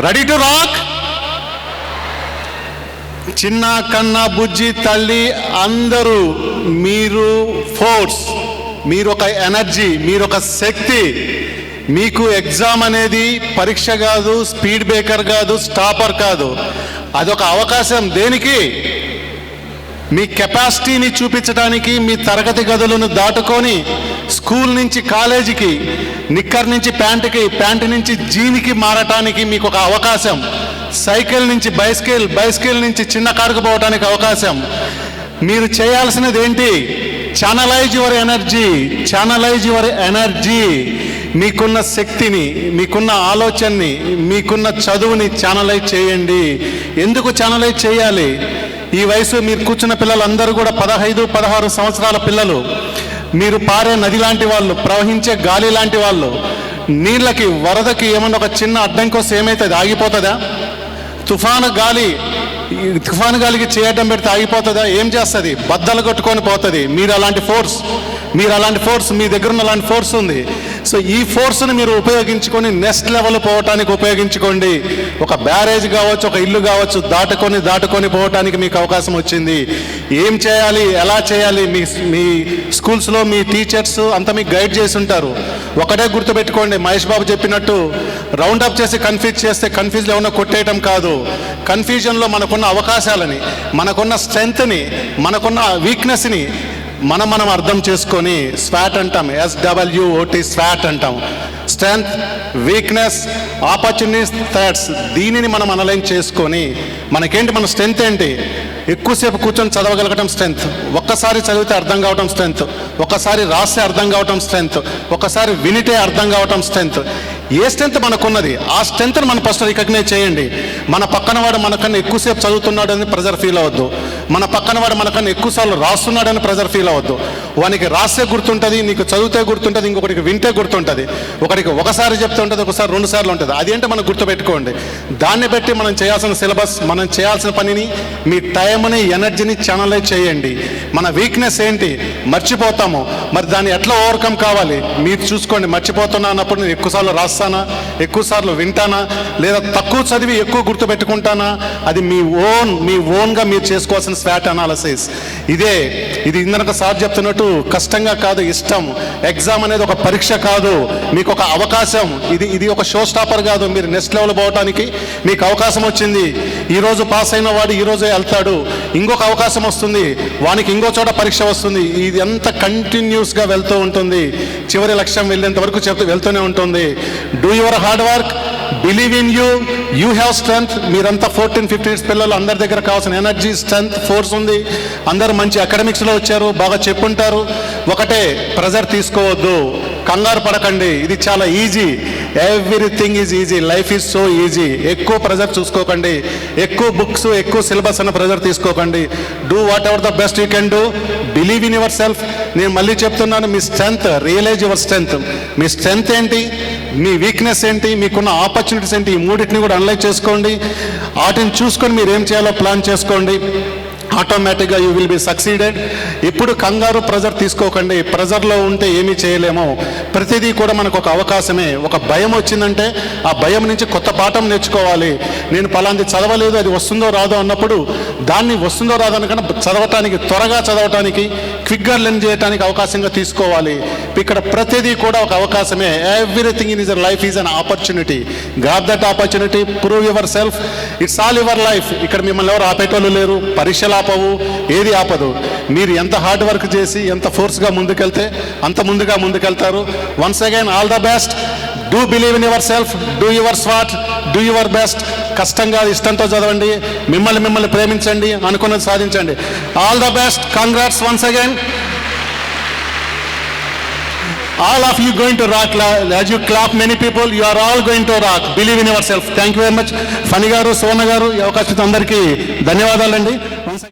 Ready to rock? చిన్న కన్నా బుజ్జి తల్లి అందరూ మీరు ఫోర్స్, మీరు ఒక ఎనర్జీ, మీరు ఒక శక్తి. మీకు ఎగ్జామ్ అనేది పరీక్ష కాదు, స్పీడ్ బ్రేకర్ కాదు, స్టాపర్ కాదు. అదొక అవకాశం. దేనికి? మీ కెపాసిటీని చూపించడానికి, మీ తరగతి గదులను దాటుకొని స్కూల్ నుంచి కాలేజీకి, నిక్కర్ నుంచి ప్యాంటుకి, ప్యాంటు నుంచి జీన్కి మారటానికి మీకు ఒక అవకాశం. సైకిల్ నుంచి బైస్కిల్, బైస్కిల్ నుంచి చిన్న కారుకు పోవడానికి అవకాశం. మీరు చేయాల్సినది ఏంటి? Channelise your energy, channelise your energy. మీకున్న శక్తిని, మీకున్న ఆలోచనని, మీకున్న చదువుని ఛానలైజ్ చేయండి. ఎందుకు ఛానలైజ్ చేయాలి? ఈ వయసు మీరు కూర్చున్న పిల్లలందరూ కూడా 15-16 సంవత్సరాల పిల్లలు. మీరు పారే నది లాంటి వాళ్ళు, ప్రవహించే గాలి లాంటి వాళ్ళు. నీళ్ళకి, వరదకి ఏమన్నా ఒక చిన్న అడ్డంకొస్తే ఏమవుతుంది? ఆగిపోతుందా? తుఫాను గాలికి చేయడం పెడితే ఆగిపోతుందా? ఏం చేస్తుంది? బద్దలు కొట్టుకొని పోతుంది. మీరు అలాంటి ఫోర్స్, మీ దగ్గర ఉన్న అలాంటి ఫోర్స్ ఉంది. సో ఈ ఫోర్స్ని మీరు ఉపయోగించుకొని నెక్స్ట్ లెవెల్ పోవటానికి ఉపయోగించుకోండి. ఒక బ్యారేజ్ కావచ్చు, ఒక ఇల్లు కావచ్చు, దాటుకొని పోవటానికి మీకు అవకాశం వచ్చింది. ఏం చేయాలి, ఎలా చేయాలి? మీ స్కూల్స్లో మీ టీచర్స్ అంతా మీకు గైడ్ చేసి ఉంటారు. ఒకటే గుర్తుపెట్టుకోండి, మహేష్ బాబు చెప్పినట్టు రౌండప్ చేసి కన్ఫ్యూజ్ చేస్తే కన్ఫ్యూజ్లో ఏమన్నా కొట్టేయటం కాదు. కన్ఫ్యూజన్లో మనకున్న అవకాశాలని, మనకున్న స్ట్రెంగ్త్ని, మనకున్న వీక్నెస్ని మనం అర్థం చేసుకొని స్వాట్ అంటాం. SWOT స్వాట్ అంటాం. Strength, weakness, opportunities, threats. దీనిని మనం అనలైజ్ చేసుకొని మనకేంటి, మన స్ట్రెంగ్త్ ఏంటి? ఎక్కువసేపు కూర్చొని చదవగలగటం స్ట్రెంగ్త్. ఒక్కసారి చదివితే అర్థం కావటం స్ట్రెంగ్త్. ఒక్కసారి రాస్తే అర్థం కావటం స్ట్రెంగ్త్. ఒక్కసారి వినిటే అర్థం కావటం స్ట్రెంగ్త్. ఏ స్ట్రెంగ్త్ మనకున్నది ఆ స్ట్రెంగ్త్ని మనం ఫస్ట్ రికగ్నైజ్ చేయండి. మన పక్కన వాడు మనకన్నా ఎక్కువసేపు చదువుతున్నాడని ప్రెజర్ ఫీల్ అవ్వద్దు. మన పక్కన వాడు మనకన్నా ఎక్కువసార్లు రాస్తున్నాడని ప్రెజర్ ఫీల్ అవ్వద్దు. వానికి రాస్తే గుర్తుంటుంది, నీకు చదివితే గుర్తుంటుంది, ఇంకొకటికి వింటే గుర్తుంటుంది. ఒకటికి ఒకసారి చెప్తూ ఉంటుంది, ఒకసారి 2 సార్లు ఉంటుంది. అదేంటో మనం గుర్తుపెట్టుకోండి. దాన్ని బట్టి మనం చేయాల్సిన సిలబస్, మనం చేయాల్సిన పనిని, మీ టైంని, ఎనర్జీని ఛానలైజ్ చేయండి. మన వీక్నెస్ ఏంటి? మర్చిపోతాము. మరి దాన్ని ఎట్లా ఓవర్కమ్ కావాలి? మీరు చూసుకోండి. మర్చిపోతున్నా అన్నప్పుడు నేను ఎక్కువసార్లు రాస్తానా, ఎక్కువసార్లు వింటానా, లేదా తక్కువ చదివి ఎక్కువ గుర్తుపెట్టుకుంటానా? అది మీ ఓన్గా మీరు చేసుకోవాల్సిన స్వాట్ అనాలిసిస్. ఇది ఇందనక సార్ చెప్తున్నట్టు కష్టంగా కాదు, ఇష్టం. ఎగ్జామ్ అనేది ఒక పరీక్ష కాదు, మీకు ఒక అవకాశం. ఇది ఒక షో స్టాపర్ కాదు. మీరు నెక్స్ట్ లెవెల్ పోవడానికి మీకు అవకాశం వచ్చింది. ఈరోజు పాస్ అయిన వాడు ఈరోజే వెళ్తాడు, ఇంకొక అవకాశం వస్తుంది, వానికి ఇంకో చోట పరీక్ష వస్తుంది. ఇది ఎంత కంటిన్యూస్గా వెళ్తూ ఉంటుంది. చివరి లక్ష్యం వెళ్ళేంత వరకు వెళ్తూనే ఉంటుంది. Do your hard work, believe in you have strength. మీరంతా 14-15 పిల్లలు, అందరి దగ్గర కావాల్సిన ఎనర్జీ, స్ట్రెంగ్త్, ఫోర్స్ ఉంది. అందరూ మంచి అకాడమిక్స్లో వచ్చారు, బాగా చెప్పుంటారు. ఒకటే, ప్రెజర్ తీసుకోవద్దు, కంగారు పడకండి. ఇది చాలా easy. Everything is easy. Life is so easy. ఎక్కువ ప్రెజర్ చూసుకోకండి. ఎక్కువ బుక్స్, ఎక్కువ సిలబస్ అన్న ప్రెజర్ తీసుకోకండి. Do whatever the best you can do. Believe in yourself. నేను మళ్ళీ చెప్తున్నాను, మీ స్ట్రెంగ్త్, రియలైజ్ యువర్ స్ట్రెంగ్త్. మీ స్ట్రెంగ్త్ ఏంటి, మీ వీక్నెస్ ఏంటి, మీకున్న ఆపర్చునిటీస్ ఏంటి, ఈ మూడింటిని కూడా అనలైజ్ చేసుకోండి. వాటిని చూసుకొని మీరు ఏం చేయాలో ప్లాన్ చేసుకోండి. ఆటోమేటిక్గా యూ విల్ బి సక్సీడెడ్. ఇప్పుడు కంగారు, ప్రెజర్ తీసుకోకండి. ప్రెజర్లో ఉంటే ఏమీ చేయలేము. ప్రతిదీ కూడా మనకు ఒక అవకాశమే. ఒక భయం వచ్చిందంటే ఆ భయం నుంచి కొత్త పాఠం నేర్చుకోవాలి. నేను పలాంటి చదవలేదు, అది వస్తుందో రాదో అన్నప్పుడు దాన్ని వస్తుందో రాదో అనకన్నా చదవటానికి, త్వరగా చదవటానికి, క్విక్గా లెర్న్ చేయడానికి అవకాశంగా తీసుకోవాలి. ఇక్కడ ప్రతిదీ కూడా ఒక అవకాశమే. Everything in your life is an opportunity. Grab that opportunity, prove your self. It's all your life. ఇక్కడ మిమ్మల్ని ఎవరు ఆపేటోళ్ళు లేరు. పరీక్షలు ఆపవు, ఏది ఆపదు. మీరు ఎంత హార్డ్ వర్క్ చేసి ఎంత ఫోర్స్గా ముందుకెళ్తే అంత ముందుగా ముందుకెళ్తారు. Once again all the best. Do believe in yourself, do your స్వాట్, డూ యువర్ బెస్ట్. కష్టంగా ఇష్టంతో చదవండి, మిమ్మల్ని ప్రేమించండి, అనుకున్నది సాధించండి. All the best. Congrats once again. All of you going to rock. As you clap many people, you are all going to rock. Believe in yourself. Thank you very much. Phani గారు, సోన గారు, ఈ అవకాశం అందరికీ ధన్యవాదాలండి.